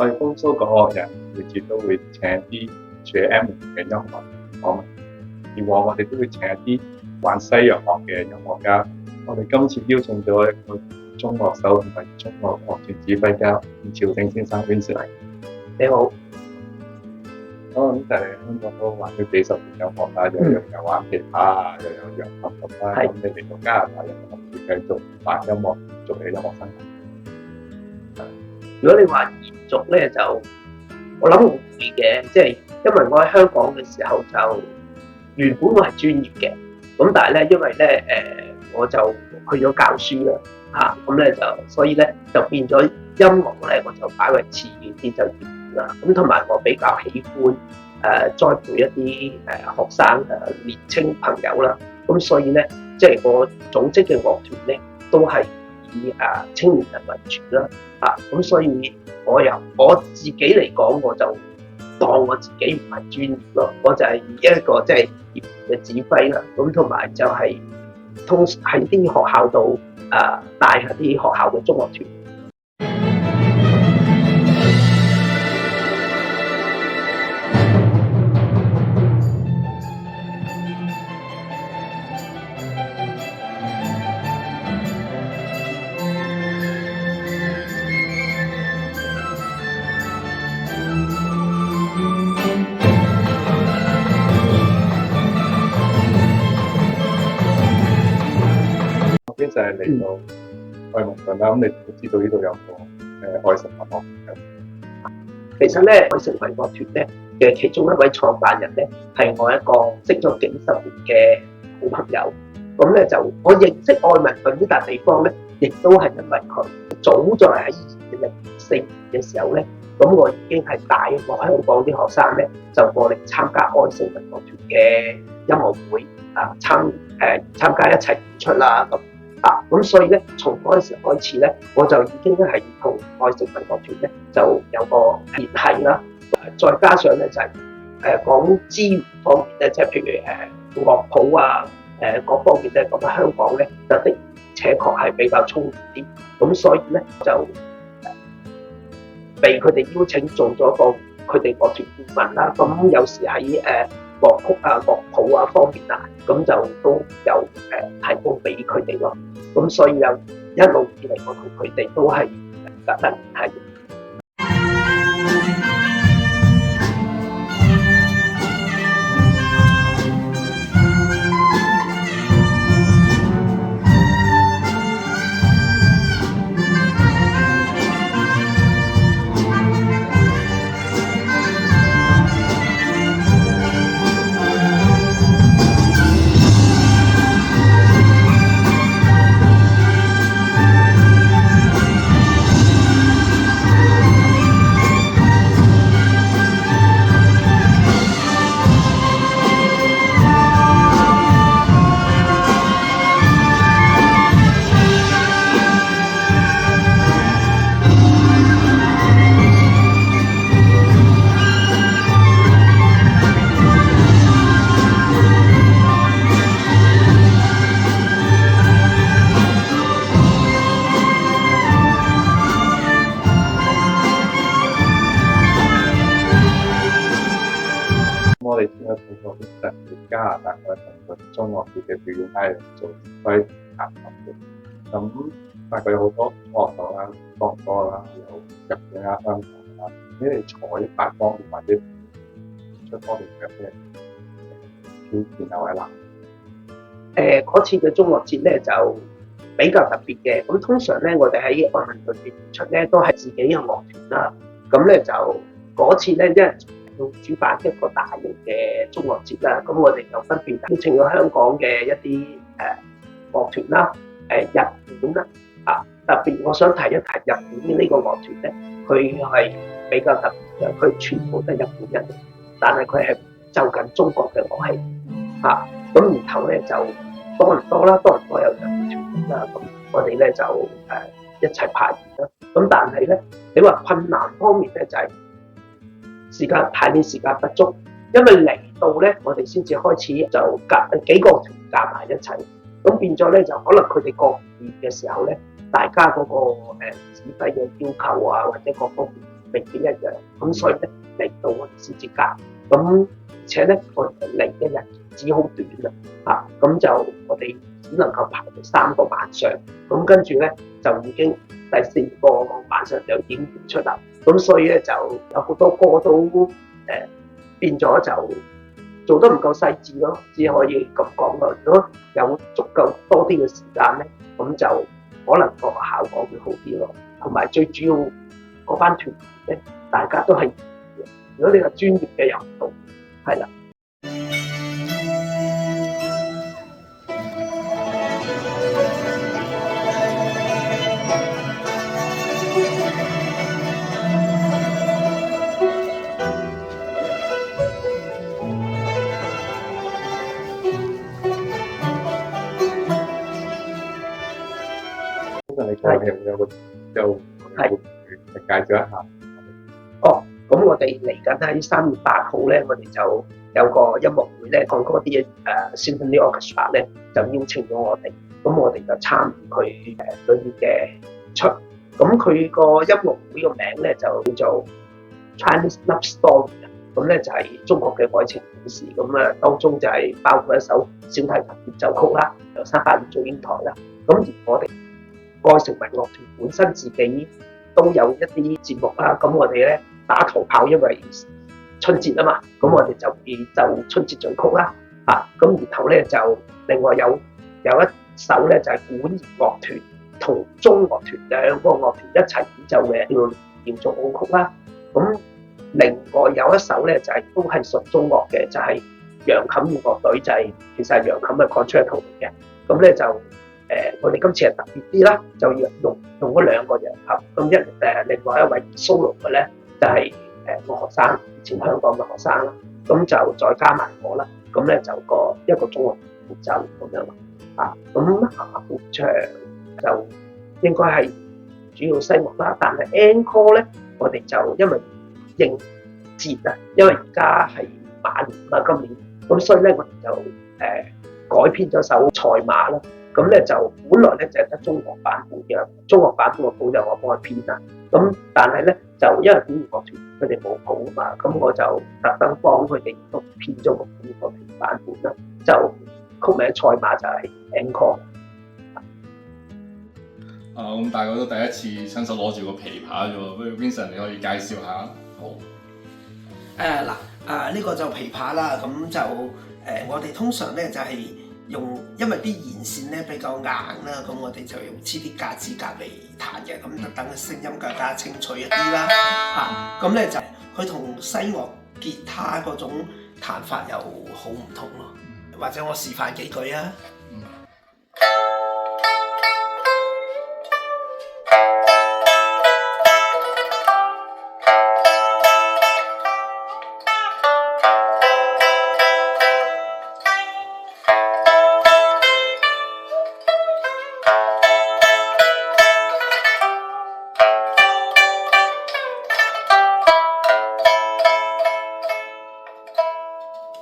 我哋風騷港樂人每次都會請啲學 M 嘅音樂講，以往我哋都會請一啲玩西洋樂嘅音樂家。我哋今次邀請咗一個中樂手同埋中樂樂團指揮家吳朝正先生，Vincent。你好。咁就係香港都玩咗幾十年音樂啦，又玩吉他啊，又有揚琴啦。咁你嚟到加拿大有冇諗住繼續玩音樂，做你音樂生涯？如果你話延續咧，就我諗會嘅，即係因為我喺香港嘅時候就原本我係專業嘅，咁但係咧因為咧我就去咗教書啦，咁咧就所以咧就變咗音樂咧我就擺為次要啲就業啦，咁同埋我比較喜歡栽培一啲學生年青朋友啦，咁所以咧即係我組織嘅樂團咧都係以青年人為主啦，咁所以我自己嚟講，我就當我自己唔係專業咯，我就係以一個即係業餘嘅指揮啦，咁同埋就係通喺啲學校度帶下啲學校嘅中樂團。邊就係嚟到愛蒙頓啦，咁你都知道呢度有個愛城樂團嘅。其實咧，愛城樂團咧嘅其中一位創辦人咧係我一個識咗幾十年嘅好朋友。咁咧就我認識愛蒙頓呢笪地方咧，亦都係因為佢。早在喺2004年嘅時候咧，咁我已經係帶我香港啲學生咧就過嚟參加愛城樂團嘅音樂會參加一齊演出啦咁。咁所以咧，從嗰陣時開始咧，我就已經係同愛城樂團咧就有個聯繫啦。再加上咧就係講資源方面咧，即係譬如樂譜各方面咧，咁香港咧就的且確係比較充裕啲。咁所以咧就被佢哋邀請做咗個佢哋樂團顧問啦。咁有時喺樂曲樂譜方面咁就都有提供俾佢哋咯。咁所以有一路以嚟，我同佢哋都係特登係。我哋有睇過啲特別加拿大嘅同中樂團嘅表演，係做指揮彈琴嘅。咁大概有好多樂手啦、國歌啦、有日本香港啦。你哋採辦方面或者出方面有咩挑戰或者難？嗰次嘅中樂節咧就比較特別嘅。咁通常咧，我哋喺愛蒙頓演出咧都係自己嘅樂團啦。咁咧就嗰次咧，因為要主辦一個大型嘅中樂節啦，咁我哋就分別邀請咗香港嘅一啲樂團啦，日本啦，特別我想提一提日本嘅呢個樂團咧，佢係比較特別嘅，佢全部都係日本人，但係佢係就緊中國嘅樂器，咁然後咧就多倫多啦，多倫多有日本團啦，咁我哋咧就一齊排練啦。咁但係咧，你話困難方面咧就係排練時間不足，因為嚟到咧，我哋先至開始就幾個團夾埋一齊，咁變咗咧就可能佢哋各練嘅時候咧，大家嗰個指揮嘅要求或者各方面明顯一樣，咁所以咧嚟到我哋先至加，咁而且咧我哋嚟嘅日子好短啊，咁就我哋只能夠排到3個晚上，咁跟住咧就已經第4個晚上就已經演出啦，咁所以咧就有好多歌都變咗就做得唔夠細緻咯，只可以咁講咯。如果有足夠多啲嘅時間咧，咁就可能個效果會好啲咯。同埋最主要嗰班團員咧，大家都係，如果你係專業嘅又唔同，係啦。你個有介紹一下。哦，咁我哋嚟緊喺3月8號咧，我哋就有個音樂會咧，講嗰啲Symphony Orchestra 咧，就邀請咗我哋，咁我哋就參與佢裏面嘅出。咁佢個音樂會個名咧就叫做 Chinese Love Story， 咁咧就係中國嘅愛情故事。咁當中就係包括一首小提琴協奏曲啦，由300年祝英台啦。咁而我哋愛城民樂團本身自己都有一啲節目啦，咁我哋咧打頭炮，因為春節啊嘛，咁我哋就會就春節序曲啦，咁然後咧就另外有一首咧就係管弦樂團同中樂團兩個樂團一齊演奏嘅叫《嚴重舞曲》啦，咁另外有一首咧就係都係純中樂嘅，就係楊琴樂隊，就係其實係楊琴嘅 concerto 嚟嘅，咁咧就我哋今次係特別啲啦，就要用嗰2個楊琴，咁另外一位 solo 嘅咧就係個學生，以前香港嘅學生啦，咁就再加埋我啦，咁咧就一個中樂伴奏咁樣咯，咁下半場就應該係主要西樂啦，但係 encore 咧我哋就因為應節啊，因為而家係馬年嘛今年，咁所以咧我哋就改編咗首賽馬啦。咁咧就本來咧就係得中樂版本嘅，中樂版本個譜就我幫佢編啦。咁但係咧就因為管弦樂團佢哋冇譜啊嘛，咁我就特登幫佢哋都編咗個管弦樂團版本啦。就曲名賽馬就係 encore。咁大家都第一次親手攞住個琵琶啫喎，不如 Vincent 你可以介紹下。好。呢個就琵琶啦，咁就我哋通常咧就係因為啲弦線咧比較硬啦，咁我哋就用黐啲架子夾嚟彈嘅，咁等嘅聲音更加清脆一啲啦。咁咧就佢同西樂吉他嗰種彈法又好唔同咯。或者我示範幾句啊。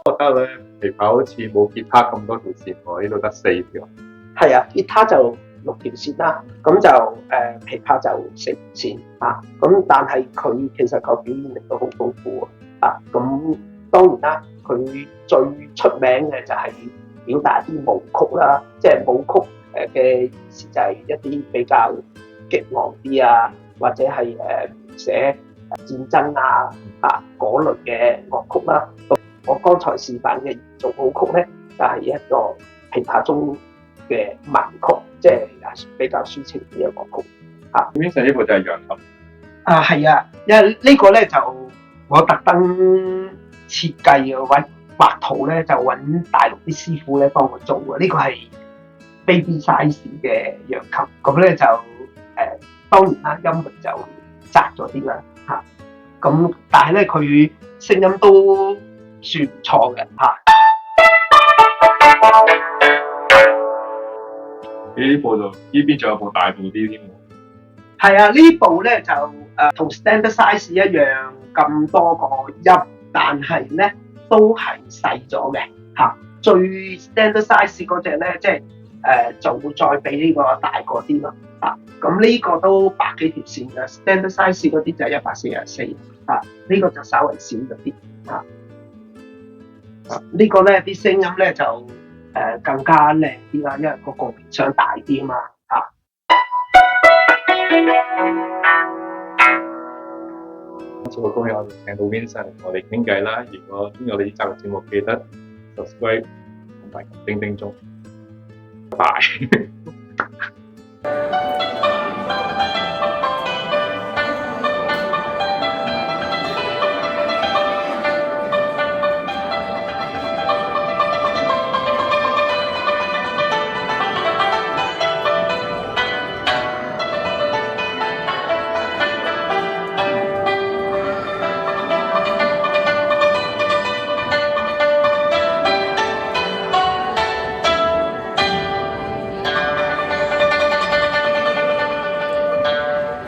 覺得咧琵琶好似冇吉他咁多條線喎，呢度得4條。係啊，吉他就6條線啦，咁就琵琶就4條線啊。咁但係佢其實個表演力都好豐富啊。咁當然啦，佢最出名嘅就係表達啲舞曲啦，即係舞曲嘅意思就係一啲比較激昂啲啊，或者係寫戰爭啊嗰類嘅樂曲啦。我剛才示範嘅嚴重舞曲咧，就係一個琵琶中嘅民曲，即係比較抒情啲嘅樂曲。Vincent 呢部就係揚琴。係啊，因為呢個咧就我特登設計嘅，畫圖咧就揾大陸啲師傅咧幫我做嘅。呢個係 baby size 嘅揚琴，咁咧就當然啦，音域就窄咗啲啦咁但係咧佢聲音都算唔錯嘅呢部就呢邊仲有部大部啲添喎。係啊，呢部咧就同 standard size 一樣咁多個音，但係咧都係細咗嘅最 standard size 嗰隻咧，即係就會再比呢個大個啲咯咁呢個都百幾條線嘅，standard size 嗰啲就係144啊，呢個就稍微少咗啲啊。呢個咧啲聲音咧就更加靚啲啦，因為個共鳴箱大啲啊嘛嚇。今次好高興我哋請到 Vincent 同我哋傾偈啦。如果中意我哋呢集嘅節目，記得 subscribe 同埋叮叮鐘。拜拜。